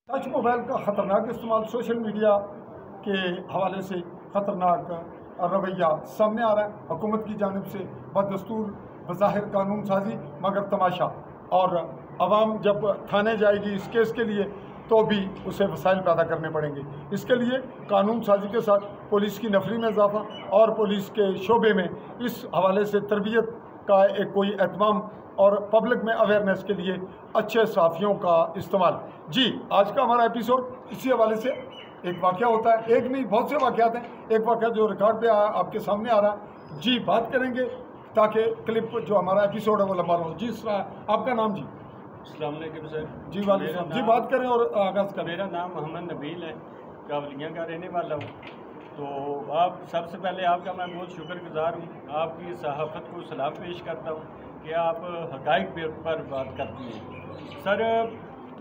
Touch mobile का ख़तरनाक इस्तेमाल, सोशल मीडिया के हवाले से ख़तरनाक रवैया सामने आ रहा है। हुकूमत की जानिब से बदस्तूर बज़ाहिर कानून साजी, मगर तमाशा, और आवाम जब थाने जाएगी इस केस के लिए तो भी उसे वसाइल पैदा करने पड़ेंगे। इसके लिए कानून साजी के साथ पुलिस की नफरी में इजाफा और पुलिस के शोबे में इस हवाले से तरबियत का एक कोई एहतमाम और पब्लिक में अवेयरनेस के लिए अच्छे साफ़ियों का इस्तेमाल। जी, आज का हमारा एपिसोड इसी हवाले से एक वाक़या होता है, एक नहीं बहुत से वाक़यात हैं। एक वाक़या जो रिकॉर्ड पे आपके सामने आ रहा है, जी बात करेंगे ताकि क्लिप जो हमारा एपिसोड है वो लंबा हो। जी आपका नाम? जी अस्सलाम वालेकुम सर। जी वालेकुम जी, बात करें और आगाज़ करें। मेरा नाम मोहम्मद नबील है, काबलियाँ का रहने वाला हूँ। तो आप सबसे पहले आपका मैं बहुत शुक्रगुजार हूँ, आपकी सहाफ़त को सलाम पेश करता हूँ कि आप हक़ाइक़ पर बात करती हैं। सर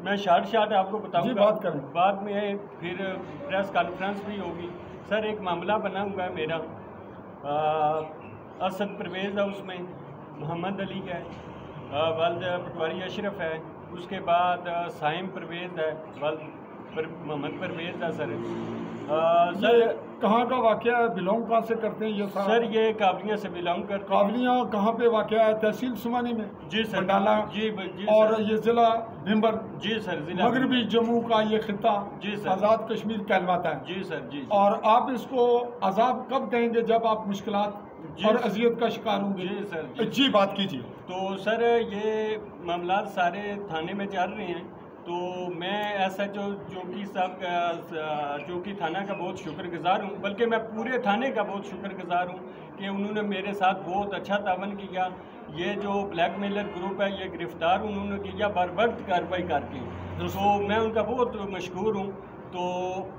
मैं शार्ट आपको बताऊँगा, बात करें, बाद में फिर प्रेस कॉन्फ्रेंस भी होगी। सर एक मामला बना हुआ है मेरा, असद परवेज़ है, उसमें मोहम्मद अली है, वल्द पटवारी अशरफ है, उसके बाद साइम परवेज़ है, वल्द मोहम्मद परवेज़ है। सर ये कहाँ का वाक़या है? बिलोंग कहाँ से करते हैं ये सर? ये काबलियाँ से बिलोंग करते हैं। काबलियाँ कहाँ पे वाक़या है? तहसील सुमानी में? जी सर। डाला जी और ये ज़िला भिम्बर? जी सर। ज़िला मगरबी जम्मू का ये खिता? जी सर। आज़ाद कश्मीर कहलवाता है? जी सर। जी। और आप इसको अजाब कब कहेंगे? जब आप मुश्किलात और अजियत का शिकार होंगे? जी सर। जी बात कीजिए। तो सर ये मामला सारे थाने में चल रहे हैं, तो मैं SHO चौकी साहब का, चौकी थाना का बहुत शुक्रगुजार हूँ, बल्कि मैं पूरे थाने का बहुत शुक्रगुजार हूँ कि उन्होंने मेरे साथ बहुत अच्छा तावन किया। ये जो ब्लैकमेलर ग्रुप है ये गिरफ़्तार उन्होंने किया बर वक्त कार्रवाई करके, तो मैं उनका बहुत मशहूर हूँ। तो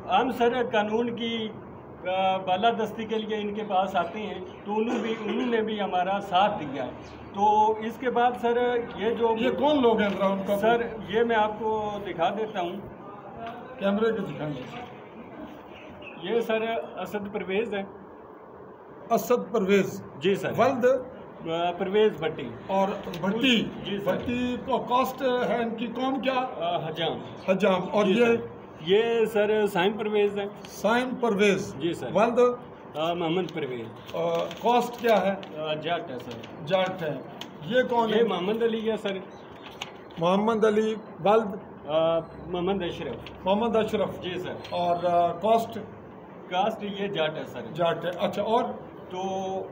हम सर कानून की बालादस्ती के लिए इनके पास आते हैं, तो उन्होंने भी हमारा साथ दिया है। तो इसके बाद सर ये कौन लोग हैं उनका? सर ये मैं आपको दिखा देता हूँ, कैमरे के दिखाएंगे। ये सर असद परवेज़ है। असद परवेज़? जी सर। वल्द परवेज़ भट्टी। और भट्टी? जी सर। भट्टी को कास्ट है इनकी, कौम क्या? हजाम। और ये सर साइम परवेज़ है। साइम परवेज़? जी सर। वल्द मोहम्मद परवेज़। कास्ट क्या है? जाट है सर। जाट है। ये कौन है? मोहम्मद अली है सर। मोहम्मद अली। वल्द मोहम्मद अशरफ। मोहम्मद अशरफ? जी सर। और कास्ट ये जाट है सर। जाट है, अच्छा। और तो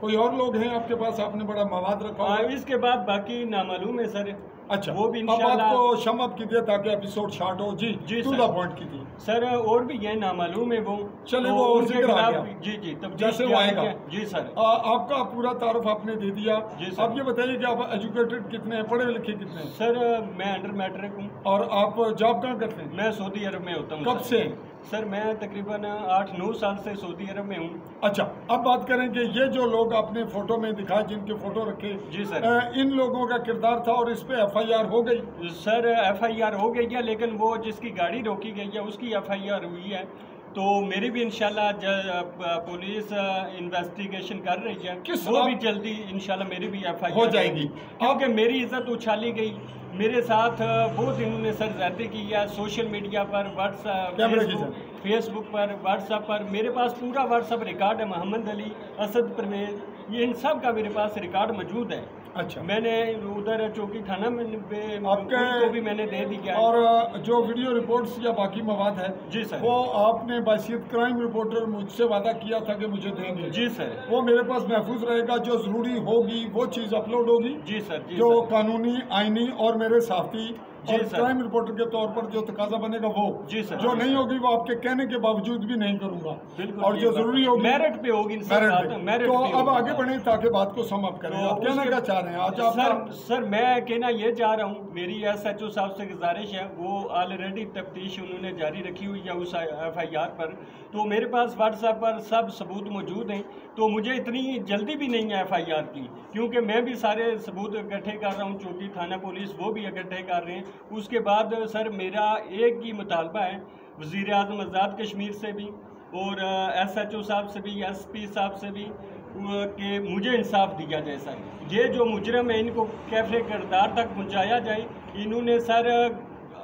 कोई और लोग हैं आपके पास? आपने बड़ा मवाद रखा है। इसके बाद बाकी नामालूम है सर। अच्छा, वो भी अब बात को शम अप कीजिए ताकि एपिसोड शार्ट हो। जी टू द पॉइंट कीजिए सर। और भी ये नामालूम है वो, चले वो जिक्र आ गया। जी तब जैसे वो आएगा। जी सर। आपका पूरा तारुफ आपने दे दिया। अब ये बताइए कि आप एजुकेटेड कितने हैं, पढ़े लिखे कितने हैं? सर मैं अंडर मैट्रिक हूँ। और आप जॉब कहाँ करते हैं? मैं सऊदी अरब में होता हूँ। कब से? सर मैं तकरीबन 8-9 साल से सऊदी अरब में हूँ। अच्छा, अब बात करें कि ये जो लोग आपने फोटो में दिखाए, जिनके फोटो रखे, जी सर, इन लोगों का किरदार था और इस पे FIR हो गई? सर FIR हो गई है, लेकिन वो जिसकी गाड़ी रोकी गई है उसकी FIR हुई है। तो मेरी भी इंशाल्लाह पुलिस इन्वेस्टिगेशन कर रही है, वो भी जल्दी इंशाल्लाह मेरी भी FIR हो जाएगी, क्योंकि मेरी इज्जत उछाली गई। मेरे साथ बहुत इन्होंने सर ज्यादती की है सोशल मीडिया पर, फेसबुक पर, व्हाट्सएप पर। मेरे पास पूरा व्हाट्सएप रिकॉर्ड है। मोहम्मद अली, असद परवेज़, ये इन सब का मेरे पास रिकॉर्ड मौजूद है। अच्छा, मैंने उधर चौकी थाना में आपको भी मैंने दे दिया। और जो वीडियो रिपोर्ट्स या बाकी मवाद है, जी सर, वो आपने बासियत क्राइम रिपोर्टर मुझसे वादा किया था कि मुझे देंगे। जी सर। वो मेरे पास महफूज रहेगा, जो जरूरी होगी वो चीज़ अपलोड होगी। जी सर। जो कानूनी, आईनी और मेरे साथी और क्राइम रिपोर्टर के तौर पर जो तकाजा बनेगा वो। जी सर। जो नहीं होगी वो आपके कहने के बावजूद भी नहीं करूंगा, और जो जरूरी होगी मेरिट पे होगी। तो अब आगे बढ़े ताकि बात को सम अप करें। आप कहना क्या चाह रहे हैं आज आप? सर मैं कहना ये चाह रहा हूँ, मेरी SHO साहब से गुजारिश है, वो ऑलरेडी तफ्तीश उन्होंने जारी रखी हुई है उस FIR पर, तो मेरे पास व्हाट्सएप पर सब सबूत मौजूद हैं। तो मुझे इतनी जल्दी भी नहीं है FIR की, क्योंकि मैं भी सारे सबूत इकट्ठे कर रहा हूँ, चौकी थाना पुलिस वो भी इकट्ठे कर रहे हैं। उसके बाद सर मेरा एक ही मुतालबा है वज़ीर आज़म आज़ाद कश्मीर से भी और SHO साहब से भी, SP साहब से भी, कि मुझे इंसाफ दिया जाए। सर ये जो मुजरम है इनको कैफे किरदार तक पहुँचाया जाए। इन्होंने सर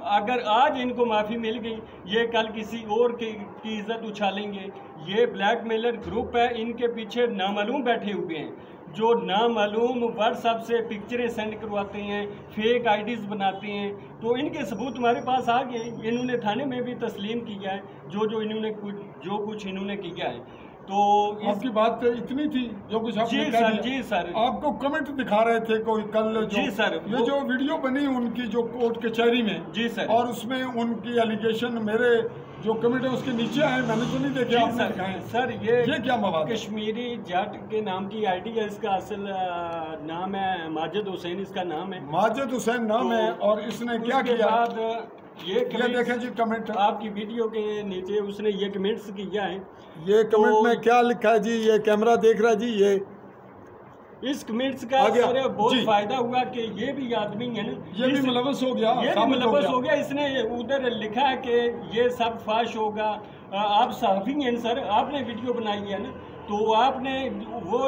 अगर आज इनको माफ़ी मिल गई, ये कल किसी और की इज्जत उछालेंगे। ये ब्लैकमेलर ग्रुप है, इनके पीछे नामालूम बैठे हुए हैं, जो नामालूम व्हाट्सएप से पिक्चरें सेंड करवाते हैं, फेक आईडीज़ बनाते हैं। तो इनके सबूत हमारे पास आ गए, इन्होंने थाने में भी तस्लीम किया है जो कुछ इन्होंने किया है। तो आपकी बात इतनी थी जो कुछ आपने कह दिया। जी सर। आपको कमेंट दिखा रहे थे कोई कल जी सर, ये जो वीडियो बनी उनकी जो कोर्ट कचहरी में, जी सर, और उसमें उनकी एलिगेशन मेरे जो कमेंट है उसके नीचे आए, मैंने तो नहीं देखे, आपने दिखाए सर। ये क्या मवाद? कश्मीरी जट के नाम की आईडी है, इसका असल नाम है माजिद हुसैन, इसका नाम है माजिद हुसैन नाम है। और इसने क्या किया? बाद ये देखें जी कमेंट आपकी वीडियो के नीचे उसने ये कमेंट्स किया है। ये कमेंट में क्या लिखा है जी? ये कैमरा देख रहा है जी। ये इस कमेंट्स का सर बहुत फायदा हुआ कि ये भी आदमी है ना, ये भी मुलव्वस हो गया, ये भी मुलव्वस हो गया। इसने उधर लिखा है कि ये सब फाश होगा। आप सहाफ़ी हैं सर, आपने वीडियो बनाई है ना, तो आपने वो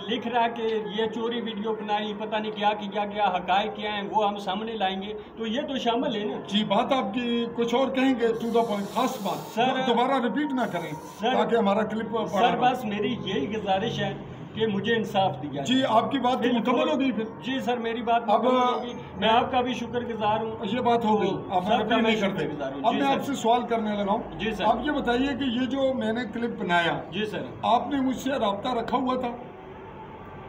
लिख रहा है कि ये चोरी वीडियो बनाई, पता नहीं क्या किया गया, हकायक क्या है वो हम सामने लाएंगे। तो ये तो शामिल है ना जी। बात आपकी कुछ और कहेंगे टू द पॉइंट, खास बात सर, दोबारा रिपीट ना करें ताकि हमारा क्लिप सर। बस मेरी यही गुजारिश है कि मुझे इंसाफ दिया जी। आपकी बात मुकम्मल हो गई फिर? जी सर, मेरी बात मुकम्मल होगी। मैं आपका भी शुक्रगुजार हूँ। ये बात हो गई, आप रिपीट नहीं करते। अब मैं आपसे सवाल करने लगा हूँ। जी सर। आप ये बताइए कि ये जो मैंने क्लिप बनाया, जी सर, आपने मुझसे रब्ता रखा हुआ था?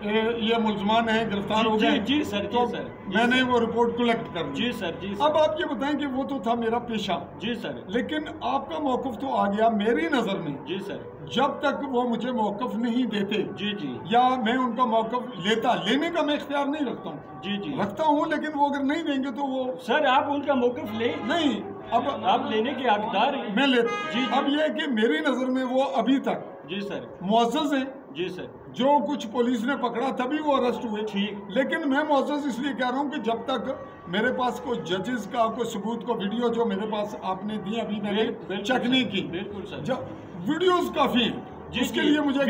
ये मुल्जमान है, गिरफ्तार हो गए? जी सर, तो जी सर, मैंने वो रिपोर्ट कलेक्ट कर ली। जी सर, जी सर। अब आप ये बताएं कि वो तो था मेरा पेशा। जी सर। लेकिन आपका मौक़िफ़ तो आ गया मेरी नज़र में। जी सर। जब तक वो मुझे मौक़िफ़ नहीं देते, जी जी, या मैं उनका मौक़िफ़ लेने का मैं इख्तियार नहीं रखता हूँ। जी जी, रखता हूँ, लेकिन वो अगर नहीं देंगे तो वो सर आप उनका मौक़िफ़ ले नहीं। अब आप लेने के हकदार हैं। मैं ले जी। अब ये है कि मेरी नज़र में वो अभी तक जी सर मुअज़्ज़ज़ है। जी सर। जो कुछ पुलिस ने पकड़ा तभी वो अरेस्ट हुए। ठीक। लेकिन मैं मुअज़्ज़ज़ इसलिए कह रहा हूँ कि जब तक मेरे पास कोई जजेस का कोई सबूत को वीडियो जो मेरे पास आपने दी, अभी मैंने चेक नहीं की। बिल्कुल सर। जब वीडियोस काफ़ी हैं, उसके लिए मुझे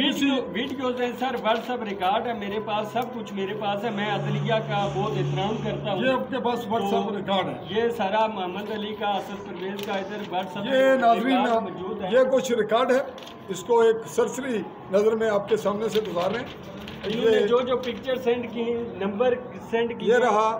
वीडियोस हैं सर, व्हाट्सएप रिकॉर्ड है मेरे पास, सब कुछ मेरे पास है। मैं अदलिया का बहुत एहतराम करता हूँ। ये आपके पास व्हाट्सएप रिकॉर्ड है? ये सारा मोहम्मद अली का, असद परवेज का इधर व्हाट्सएप ये नाज़रीन मौजूद है। ये कुछ रिकॉर्ड है, इसको एक सरसरी नज़र में आपके सामने से गुजार रहे हैं। इन्होंने जो पिक्चर सेंड की, नंबर सेंड की, ये रहा।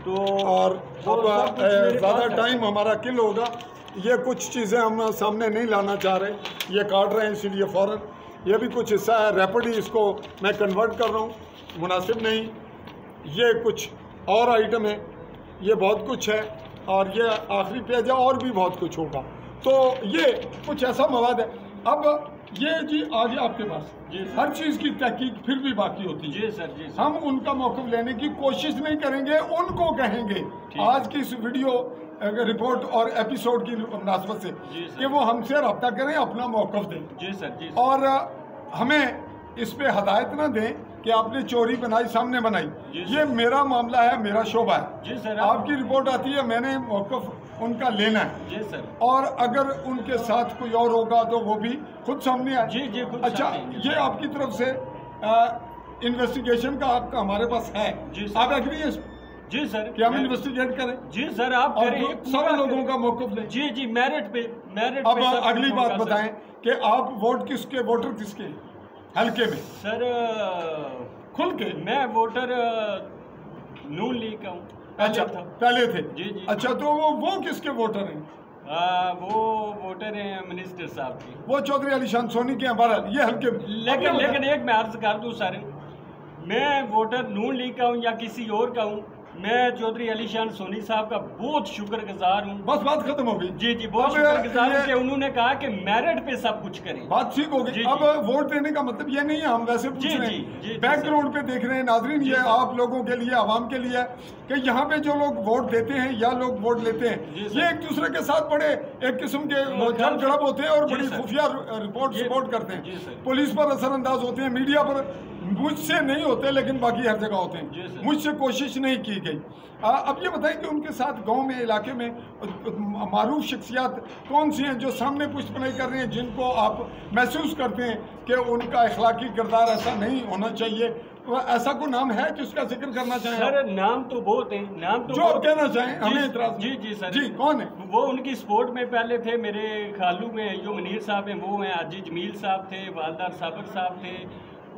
तो और अब ज़्यादा टाइम हमारा किल होगा, ये कुछ चीज़ें हम सामने नहीं लाना चाह रहे, ये काट रहे हैं इसीलिए फ़ौरन। ये भी कुछ हिस्सा है, रैपिड ही इसको मैं कन्वर्ट कर रहा हूँ, मुनासिब नहीं। ये कुछ और आइटम है, ये बहुत कुछ है, और ये आखिरी पेज है, और भी बहुत कुछ होगा। तो ये कुछ ऐसा मवाद है। अब ये जी आ गया आपके पास। हर चीज़ की तहकीक फिर भी बाकी होती है। जी सर, जी सर। हम उनका मौक़िफ़ लेने की कोशिश नहीं करेंगे, उनको कहेंगे आज की इस वीडियो रिपोर्ट और एपिसोड की मुनासबत से कि वो हमसे रब्ता करें, अपना मौक़िफ़ दें। जी सर, जी सर। और हमें इस पे हदायत ना दें कि आपने चोरी बनाई, सामने बनाई। ये मेरा मामला है, मेरा शोबा है। जी सर। आपकी रिपोर्ट आती है, मैंने मौक़िफ़ उनका लेना है। जी सर। और अगर उनके साथ कोई और होगा तो वो भी खुद सामने आए। जी जी, खुद अच्छा, ये आपकी तरफ से इन्वेस्टिगेशन का हक हमारे पास है। जी सर। आप एग्री हैं? जी सर। कि हम इन्वेस्टिगेट करें? जी सर, आप करें, सब लोगों का मौक़िफ़ लें। जी जी, मेरिट पे। अब अगली बात बताएं कि आप वोटर किसके हल्के में? सर खुल के। मैं वोटर नून लीग का हूँ। अच्छा, पहले थे? जी जी। अच्छा, तो वो किसके वोटर हैं? वो वोटर हैं मिनिस्टर साहब के। वो चौधरी अलीशान सोनी के हैं। बहरहाल ये हल्के। लेकिन एक मैं अर्ज कर दूं सर, मैं वोटर नून लीग का हूँ या किसी और का हूँ, मैं चौधरी अलीशान सोनी साहब का बहुत शुक्रगुजार हूँ। बस बात खत्म हो गई। जी जी, बहुत शुक्रगुजार हूँ कि उन्होंने कहा कि मेरिट पे सब कुछ करें। बात ठीक हो गई। अब वोट देने का मतलब ये नहीं है, हम वैसे पूछ रहे हैं, बैकग्राउंड पे देख रहे हैं नाजरीन। ये आप लोगों के लिए, आवाम के लिए कि यहाँ पे जो लोग वोट देते हैं या लोग वोट लेते हैं, ये एक दूसरे के साथ बड़े एक किस्म के झड़प होते हैं और बड़ी खुफिया रिपोर्ट करते हैं। पुलिस पर असरअंदाज होते हैं, मीडिया पर मुझसे नहीं होते, लेकिन बाकी हर जगह होते हैं। मुझसे कोशिश नहीं की गई। अब ये बताएं कि उनके साथ गांव में, इलाके में मारूफ शख्सियात कौन सी हैं जो सामने पुष्टपनाई कर रही हैं, जिनको आप महसूस करते हैं कि उनका अखलाकी किरदार ऐसा नहीं होना चाहिए, ऐसा कोई नाम है जिसका जिक्र करना चाहें? सर नाम तो बहुत हैं, नाम तो जो आप कहना चाहें, हमें इतराज। जी जी सर जी, कौन है वो? उनकी सपोर्ट में पहले थे मेरे खालू में जो मनीर साहब हैं, वो हैं हाजी जमील साहब थे, वालदार साबिर साहब थे,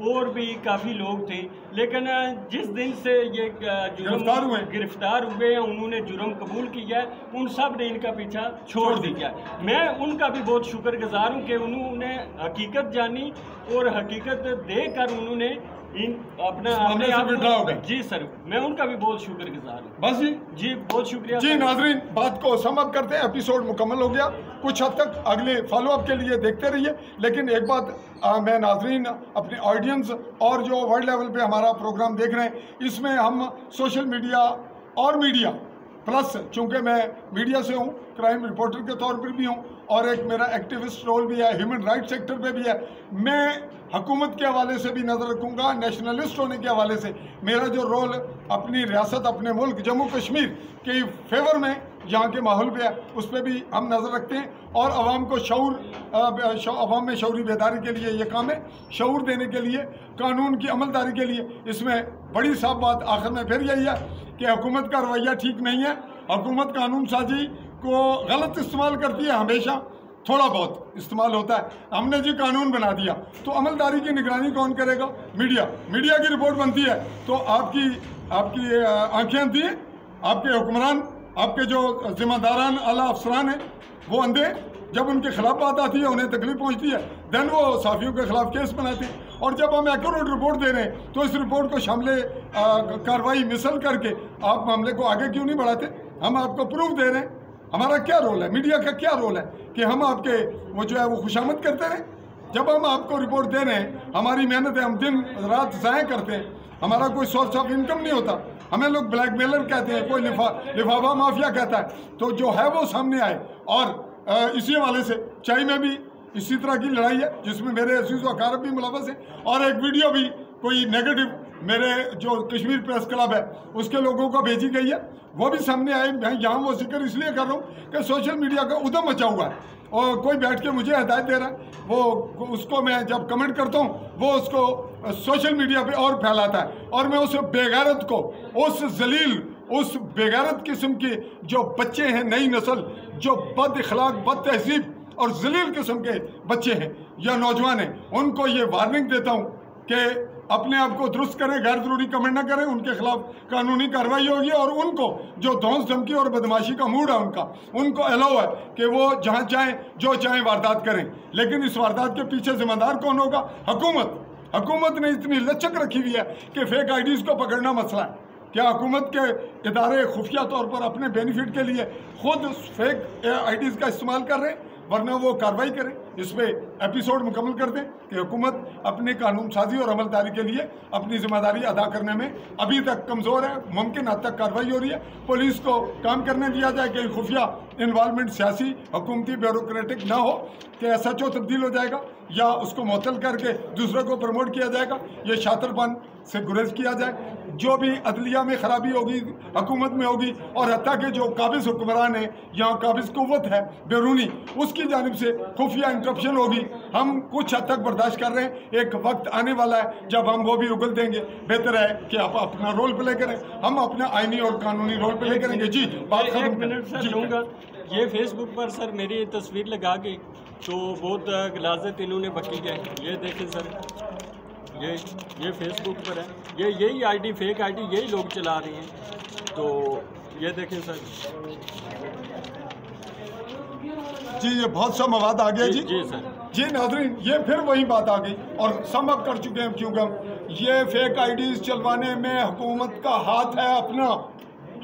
और भी काफ़ी लोग थे। लेकिन जिस दिन से ये गिरफ्तार हुए हैं, उन्होंने जुर्म कबूल किया है, उन सब ने इनका पीछा छोड़ दिया। मैं उनका भी बहुत शुक्रगुजार हूँ कि उन्होंने हकीकत जानी और हकीकत देकर उन्होंने अपने आप को, जी सर मैं उनका भी बहुत शुक्रगुजार हूँ। बस जी बहुत शुक्रिया जी। नाजरीन, बात को सम अप करते हैं, एपिसोड मुकम्मल हो गया। कुछ हद तक अगले फॉलो अप के लिए देखते रहिए। लेकिन एक बात मैं नाजरीन अपने ऑडियंस और जो वर्ल्ड लेवल पे हमारा प्रोग्राम देख रहे हैं, इसमें हम सोशल मीडिया और मीडिया प्लस, चूँकि मैं मीडिया से हूँ, क्राइम रिपोर्टर के तौर पर भी हूँ और एक मेरा एक्टिविस्ट रोल भी है, ह्यूमन राइट सेक्टर पे भी है। मैं हुकूमत के हवाले से भी नज़र रखूँगा, नेशनलिस्ट होने के हवाले से मेरा जो रोल अपनी रियासत, अपने मुल्क जम्मू कश्मीर के फेवर में यहाँ के माहौल पे है, उस पर भी हम नज़र रखते हैं। और आवाम को आवाम में शऊरी बेदारी के लिए ये काम है, शऊर देने के लिए, कानून की अमलदारी के लिए। इसमें बड़ी साफ बात आखिर में फिर यही है कि हुकूमत का रवैया ठीक नहीं है। हुकूमत कानून साजी को गलत इस्तेमाल करती है, हमेशा थोड़ा बहुत इस्तेमाल होता है। हमने जी कानून बना दिया तो अमलदारी की निगरानी कौन करेगा? मीडिया की रिपोर्ट बनती है तो आपकी आंखें अंधी हैं, आपके हुक्मरान, आपके जो जिम्मेदारान आला अफसरान हैं वो अंधे। जब उनके खिलाफ बात आती है, उन्हें तकलीफ पहुंचती है, देन वो साफियों के खिलाफ केस बनाते हैं। और जब हम एक्यूरेट रिपोर्ट दे रहे हैं तो इस रिपोर्ट को शामिल कार्रवाई मिसल करके आप मामले को आगे क्यों नहीं बढ़ाते? हम आपको प्रूफ दे रहे हैं। हमारा क्या रोल है, मीडिया का क्या रोल है कि हम आपके वो जो है वो खुशामद करते रहें? जब हम आपको रिपोर्ट दे रहे हैं, हमारी मेहनत है, हम दिन रात ज़ाया करते हैं, हमारा कोई सोर्स ऑफ इनकम नहीं होता, हमें लोग ब्लैकमेलर कहते हैं, कोई लिफाफा माफिया कहता है, तो जो है वो सामने आए। और इसी हवाले से चाय में भी इसी तरह की लड़ाई है जिसमें मेरे अजीज़ व अकारब भी मुलव्वस हैं। और एक वीडियो भी कोई नेगेटिव मेरे जो कश्मीर प्रेस क्लब है उसके लोगों को भेजी गई है, वो भी सामने आए। मैं यहाँ वो जिक्र इसलिए कर रहा हूँ कि सोशल मीडिया का उद्यम मचा हुआ है और कोई बैठ के मुझे हिदायत दे रहा है, वो उसको मैं जब कमेंट करता हूँ वो उसको सोशल मीडिया पे और फैलाता है। और मैं उस बेगैरत को, उस बेगैरत किस्म के जो बच्चे हैं, नई नस्ल जो बद अखलाक, बद तहजीब और जलील किस्म के बच्चे हैं या नौजवान हैं, उनको ये वार्निंग देता हूँ कि अपने आप को दुरुस्त करें, गैर जरूरी कमेंट ना करें, उनके खिलाफ कानूनी कार्रवाई होगी। और उनको जो धौंस धमकी और बदमाशी का मूड है उनको अलाउ है कि वो जहाँ चाहें जो चाहें वारदात करें। लेकिन इस वारदात के पीछे जिम्मेदार कौन होगा? हुकूमत ने इतनी लचक रखी हुई है कि फेक आईडीज़ को पकड़ना मसला है। क्या हुकूमत के इदारे खुफिया तौर पर अपने बेनिफिट के लिए खुद फेक आईडीज़ का इस्तेमाल कर रहे हैं? वरना वो कार्रवाई करें। इस पर एपिसोड मुकम्मल कर दें कि हुकूमत अपने कानून साजी और अमलदारी के लिए अपनी जिम्मेदारी अदा करने में अभी तक कमज़ोर है। मुमकिन हद तक कार्रवाई हो रही है। पुलिस को काम करने दिया जाए कि खुफिया इन्वॉल्वमेंट सियासी, हुकूमती, ब्यूरोक्रेटिक ना हो कि SHO तब्दील हो जाएगा या उसको मुअत्तल करके दूसरों को प्रमोट किया जाएगा। ये शातिरपन से गुरेज किया जाए। जो भी अदलिया में खराबी होगी, हुकूमत में होगी, और हत्ता के जो काबिज हुक्मरान है, यहाँ काबिज कुव्वत है बैरूनी, उसकी जानिब से खुफिया इंटरप्शन होगी। हम कुछ हद तक बर्दाश्त कर रहे हैं। एक वक्त आने वाला है जब हम वो भी उगल देंगे। बेहतर है कि आप अपना रोल प्ले करें, हम अपना आईनी और कानूनी रोल प्ले करेंगे। जी, बात खत्म। 1 मिनट सर लूँगा। ये फेसबुक पर सर मेरी तस्वीर लगा के तो बहुत गलाजत इन्होंने बकी है। ये देखें सर, ये फेसबुक पर है, यही आईडी, फेक आईडी यही लोग चला रहे हैं। तो ये देखें सर, जी ये बहुत सा मवाद आ गया। जी सर। जी नाज़रीन, ये फिर वही बात आ गई और सम अप कर चुके हैं क्योंकि ये फेक आईडीज़ चलवाने में हुकूमत का हाथ है अपना।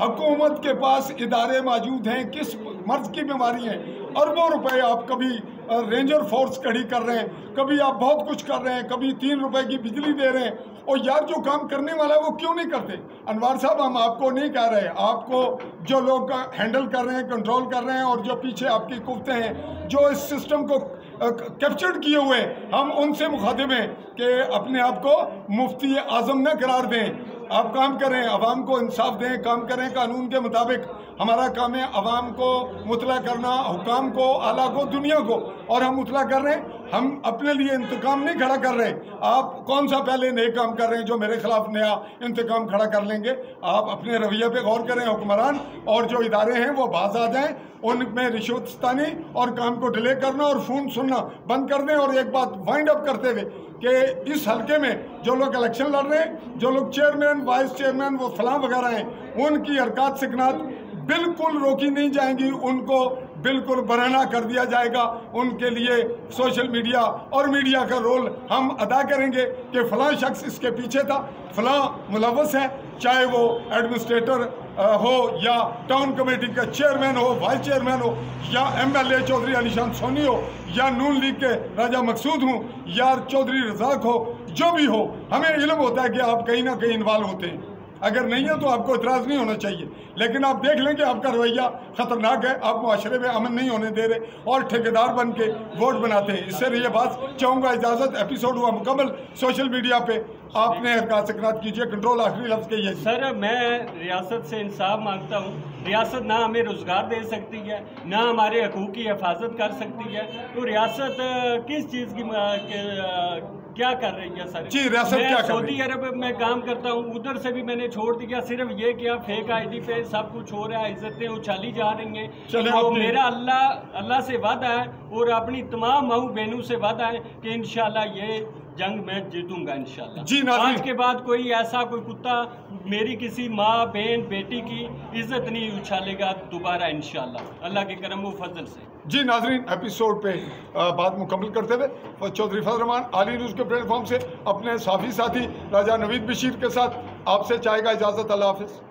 हुकूमत के पास इदारे मौजूद हैं, किस मर्ज की बीमारी है, अरबों रुपए आप कभी रेंजर फोर्स खड़ी कर रहे हैं, कभी आप बहुत कुछ कर रहे हैं, कभी 3 रुपए की बिजली दे रहे हैं। और यार जो काम करने वाला है वो क्यों नहीं करते? अनवार साहब, हम आपको नहीं कह रहे, आपको जो लोग हैंडल कर रहे हैं, कंट्रोल कर रहे हैं और जो पीछे आपकी कुफ्ते हैं, जो इस सिस्टम को कैप्चर्ड किए हुए हैं, हम उनसे मुखातिब हैं कि अपने आप को मुफ्ती आज़म न करार दें। आप काम करें, अवाम को इंसाफ दें, काम करें कानून के मुताबिक। हमारा काम है अवाम को मुतला करना, हुकाम को, आला को, दुनिया को, और हम मुतला कर रहे हैं। हम अपने लिए इंतकाम नहीं खड़ा कर रहे। आप कौन सा पहले नए काम कर रहे हैं जो मेरे खिलाफ नया इंतकाम खड़ा कर लेंगे? आप अपने रवैये पे गौर करें हुक्मरान, और जो इदारे हैं वो बाज आ जाएं, उनमें रिश्वतस्तानी और काम को डिले करना और फ़ोन सुनना बंद कर दें। और एक बात वाइंड अप करते हुए कि इस हल्के में जो लोग इलेक्शन लड़ रहे हैं, जो लोग चेयरमैन, वाइस चेयरमैन, वो फलां वगैरह हैं, उनकी हरकत सिकनात बिल्कुल रोकी नहीं जाएंगी, उनको बिल्कुल बराना कर दिया जाएगा। उनके लिए सोशल मीडिया और मीडिया का रोल हम अदा करेंगे कि फ़लाँ शख्स इसके पीछे था, फ़लाँ मुलव्वस है, चाहे वो एडमिनिस्ट्रेटर हो या टाउन कमेटी का चेयरमैन हो, वाइस चेयरमैन हो, या MLA चौधरी अलीशान सोनी हो, या नून लीग के राजा मकसूद हूँ, या चौधरी रज़ाक हो, जो भी हो, हमें इल्म होता है कि आप कहीं ना कहीं इन्वॉल्व होते हैं। अगर नहीं है तो आपको इतराज़ नहीं होना चाहिए, लेकिन आप देख लें कि आपका रवैया ख़तरनाक है, आप मुआशरे में अमन नहीं होने दे रहे और ठेकेदार बन के वोट बनाते हैं। इससे ये बात चाहूँगा, इजाज़त, एपिसोड हुआ मुकम्मल। सोशल मीडिया पे आपने हरकत सकरात कीजिए, कंट्रोल आखिरी लफ्ज़ कहिए। सर, मैं रियासत से इंसाफ मांगता हूँ। रियासत ना हमें रोज़गार दे सकती है, ना हमारे हकूक़ की हिफाजत कर सकती है, तो रियासत किस चीज़ की क्या कर रही है सर? जी, रियासत क्या कर रही है? सऊदी अरब में काम करता हूँ, उधर से भी मैंने छोड़ दिया। सिर्फ ये कि फेक ID पे सब कुछ हो रहा है, इज्जतें उछाली जा रही हैं। तो मेरा अल्लाह से वादा है और अपनी तमाम माऊ बहनों से वादा है कि इंशाल्लाह ये जंग मैं जीतूंगा इंशाल्लाह। जी, आज के बाद कोई ऐसा कोई कुत्ता मेरी किसी माँ, बहन, बेटी की इज्जत नहीं उछालेगा दोबारा इंशाल्लाह, अल्लाह के करम व फजल से। जी नाजरीन, एपिसोड पे बात मुकम्मल करते हुए चौधरी फजल रहमान आली न्यूज़ के प्लेटफॉर्म से अपने साफी साथी राजा नवीद बशीर के साथ आपसे चाहेगा इजाज़त। अल्लाह हाफ़िज़।